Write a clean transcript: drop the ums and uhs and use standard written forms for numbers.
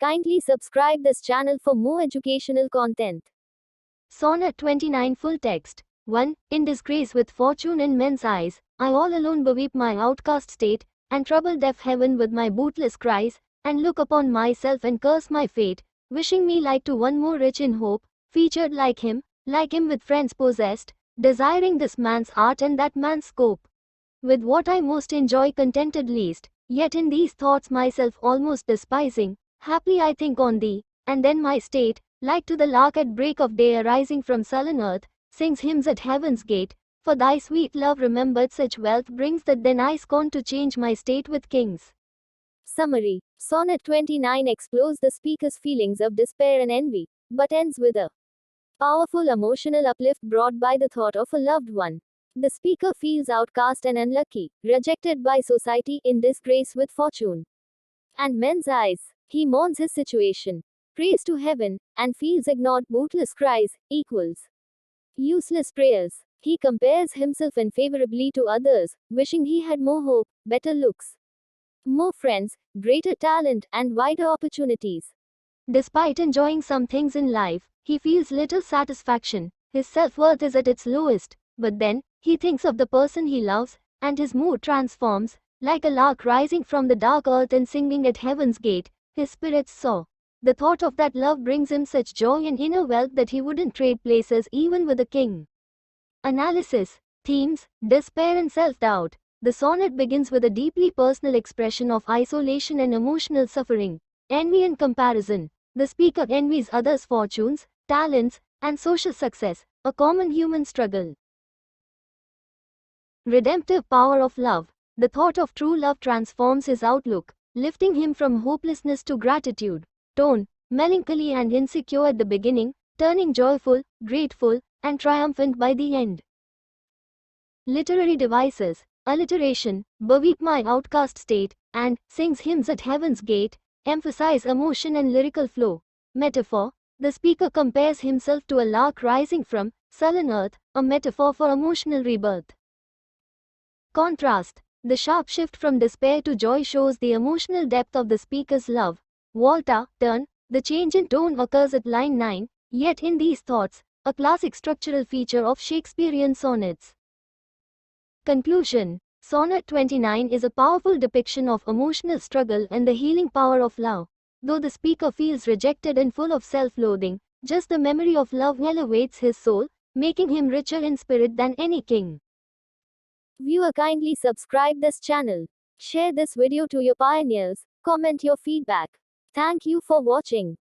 Kindly subscribe this channel for more educational content. Sonnet 29 Full Text 1. In disgrace with fortune in men's eyes, I all alone beweep my outcast state, and trouble deaf heaven with my bootless cries, and look upon myself and curse my fate, wishing me like to one more rich in hope, featured like him with friends possessed, desiring this man's art and that man's scope. With what I most enjoy contented least, yet in these thoughts myself almost despising, haply I think on thee, and then my state, like to the lark at break of day arising from sullen earth, sings hymns at heaven's gate, for thy sweet love remembered such wealth brings that then I scorn to change my state with kings. Summary. Sonnet 29 explores the speaker's feelings of despair and envy, but ends with a powerful emotional uplift brought by the thought of a loved one. The speaker feels outcast and unlucky, rejected by society, in disgrace with fortune and men's eyes. He mourns his situation, prays to heaven, and feels ignored. Bootless cries equals useless prayers. He compares himself unfavorably to others, wishing he had more hope, better looks, more friends, greater talent, and wider opportunities. Despite enjoying some things in life, he feels little satisfaction. His self-worth is at its lowest, but then, he thinks of the person he loves, and his mood transforms, like a lark rising from the dark earth and singing at heaven's gate. His spirits soar. The thought of that love brings him such joy and inner wealth that he wouldn't trade places even with a king. Analysis. Themes, despair and self-doubt. The sonnet begins with a deeply personal expression of isolation and emotional suffering. Envy and comparison. The speaker envies others' fortunes, talents, and social success, a common human struggle. Redemptive power of love. The thought of true love transforms his outlook, lifting him from hopelessness to gratitude. Tone, melancholy and insecure at the beginning, turning joyful, grateful, and triumphant by the end. Literary devices. Alliteration, beweep my outcast state, and sings hymns at heaven's gate, emphasize emotion and lyrical flow. Metaphor, the speaker compares himself to a lark rising from sullen earth, a metaphor for emotional rebirth. Contrast, the sharp shift from despair to joy shows the emotional depth of the speaker's love. Volta, turn, the change in tone occurs at line 9, yet in these thoughts, a classic structural feature of Shakespearean sonnets. Conclusion. Sonnet 29 is a powerful depiction of emotional struggle and the healing power of love. Though the speaker feels rejected and full of self-loathing, just the memory of love elevates his soul, making him richer in spirit than any king. Viewer, kindly subscribe this channel. Share this video to your pioneers. Comment your feedback. Thank you for watching.